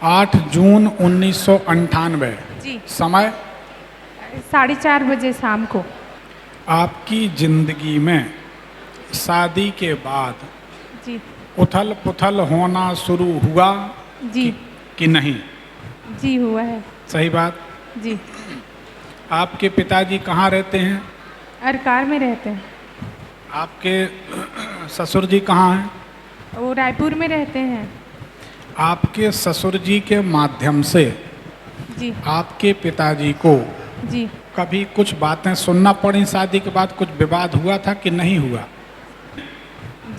8 जून 1998। जी। समय 4:30 बजे शाम को। आपकी जिंदगी में शादी के बाद जी। उथल पुथल होना शुरू हुआ जी। कि नहीं? जी हुआ है। सही बात। जी। आपके पिताजी कहाँ रहते हैं? अरकार में रहते हैं। आपके ससुर जी कहाँ हैं? वो रायपुर में रहते हैं। आपके ससुर जी के माध्यम से जी। आपके पिताजी को जी। कभी कुछ बातें सुनना पड़ी शादी के बाद? कुछ विवाद हुआ था कि नहीं हुआ?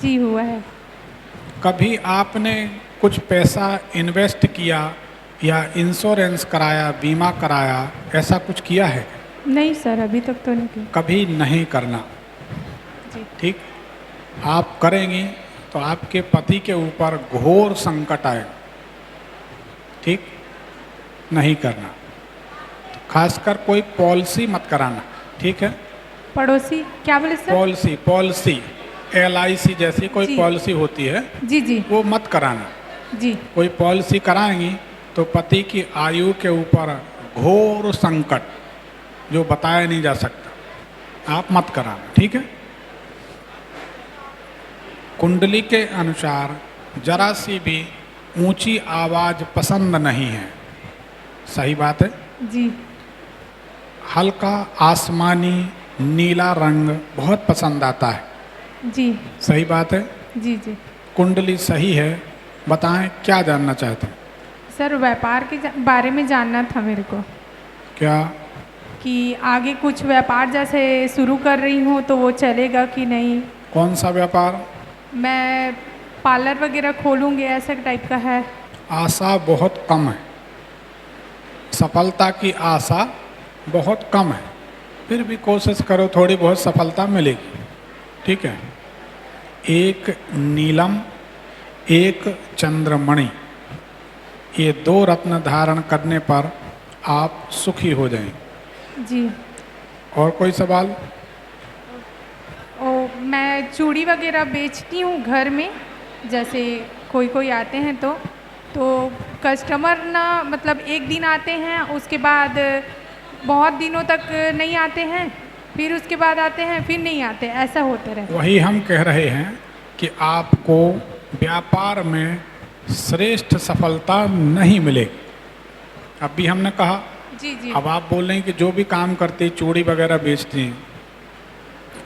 जी हुआ है। कभी आपने कुछ पैसा इन्वेस्ट किया या इंश्योरेंस कराया, बीमा कराया, ऐसा कुछ किया है? नहीं सर, अभी तक तो नहीं किया। कभी नहीं करना। जी। ठीक। आप करेंगी तो आपके पति के ऊपर घोर संकट आएगा। ठीक, नहीं करना। खासकर कोई पॉलिसी मत कराना। ठीक है? पड़ोसी क्या बोले सर? पॉलिसी LIC जैसी कोई जी। पॉलिसी होती है, जी। जी। वो मत कराना। जी। कोई पॉलिसी कराएंगी तो पति की आयु के ऊपर घोर संकट जो बताया नहीं जा सकता, आप मत कराना। ठीक है? कुंडली के अनुसार जरा सी भी ऊंची आवाज पसंद नहीं है। सही बात है? जी। हल्का आसमानी नीला रंग बहुत पसंद आता है। जी। सही बात है? जी। जी। कुंडली सही है। बताएं क्या जानना चाहते हैं? सर व्यापार के बारे में जानना था मेरे को, क्या? कि आगे कुछ व्यापार जैसे शुरू कर रही हूँ तो वो चलेगा कि नहीं। कौन सा व्यापार? मैं पार्लर वगैरह खोलूँगी, ऐसा टाइप का है। आशा बहुत कम है, सफलता की आशा बहुत कम है, फिर भी कोशिश करो, थोड़ी बहुत सफलता मिलेगी। ठीक है? एक नीलम, एक चंद्रमणि, ये 2 रत्न धारण करने पर आप सुखी हो जाएंगे। जी। और कोई सवाल? मैं चूड़ी वगैरह बेचती हूँ घर में, जैसे कोई आते हैं तो कस्टमर ना मतलब एक दिन आते हैं, उसके बाद बहुत दिनों तक नहीं आते हैं, फिर उसके बाद आते हैं, फिर नहीं आते, ऐसा होता रहता है। वही हम कह रहे हैं कि आपको व्यापार में श्रेष्ठ सफलता नहीं मिलेगी। अभी हमने कहा। जी। जी। अब आप बोल रहे हैं कि जो भी काम करती, चूड़ी वगैरह बेचती हैं,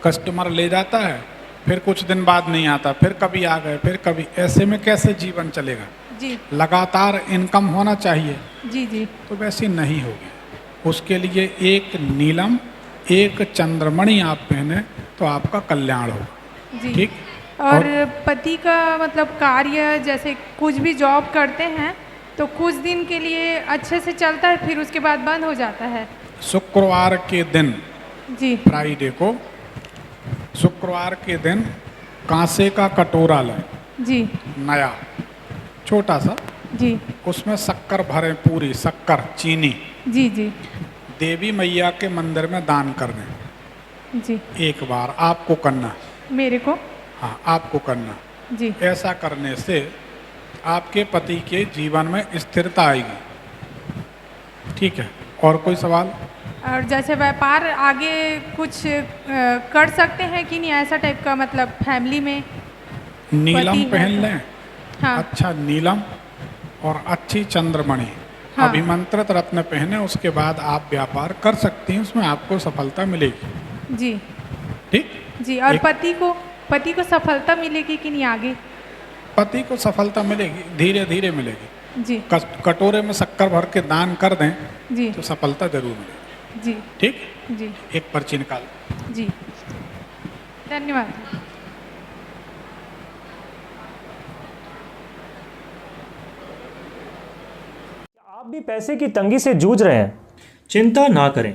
कस्टमर ले जाता है, फिर कुछ दिन बाद नहीं आता, फिर कभी आ गए, फिर कभी, ऐसे में कैसे जीवन चलेगा? जी। लगातार इनकम होना चाहिए। जी। जी। तो वैसी नहीं होगी। उसके लिए एक नीलम, एक चंद्रमणि आप पहने तो आपका कल्याण होगा। जी। ठीक। और पति का मतलब कार्य, जैसे कुछ भी जॉब करते हैं तो कुछ दिन के लिए अच्छे से चलता है, फिर उसके बाद बंद हो जाता है। शुक्रवार के दिन, जी। फ्राइडे को, शुक्रवार के दिन कांसे का कटोरा लें। जी। नया, छोटा सा। जी। उसमें शक्कर भरें, पूरी शक्कर, चीनी। जी। जी। देवी मैया के मंदिर में दान कर दें। जी। एक बार आपको करना। मेरे को? हाँ, आपको करना। जी। ऐसा करने से आपके पति के जीवन में स्थिरता आएगी। ठीक है? और कोई सवाल? और जैसे व्यापार आगे कुछ कर सकते हैं कि नहीं, ऐसा टाइप का, मतलब फैमिली में नीलम पति पहन है लें। हाँ। अच्छा नीलम और अच्छी चंद्रमणि, हाँ। अभिमंत्रित रत्न पहने, उसके बाद आप व्यापार कर सकती हैं, उसमें आपको सफलता मिलेगी। जी। ठीक। जी। और पति को सफलता मिलेगी कि नहीं आगे? पति को सफलता मिलेगी, धीरे धीरे मिलेगी। जी। कटोरे में शक्कर भर के दान कर दें जी। तो सफलता जरूर मिलेगी। जी। ठीक। जी। एक पर्ची निकाल। जी। धन्यवाद। आप भी पैसे की तंगी से जूझ रहे हैं? चिंता ना करें,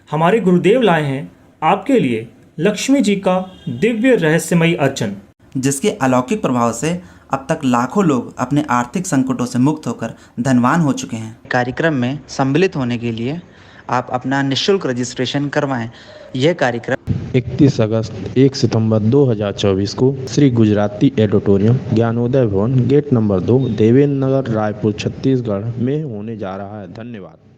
हमारे गुरुदेव लाए हैं आपके लिए लक्ष्मी जी का दिव्य रहस्यमयी अर्चन, जिसके अलौकिक प्रभाव से अब तक लाखों लोग अपने आर्थिक संकटों से मुक्त होकर धनवान हो चुके हैं। कार्यक्रम में सम्मिलित होने के लिए आप अपना निःशुल्क रजिस्ट्रेशन करवाएं। यह कार्यक्रम 31 अगस्त 1 सितंबर 2024 को श्री गुजराती एडिटोरियम ज्ञानोदय भवन गेट नंबर 2 देवेंद्र नगर रायपुर छत्तीसगढ़ में होने जा रहा है। धन्यवाद।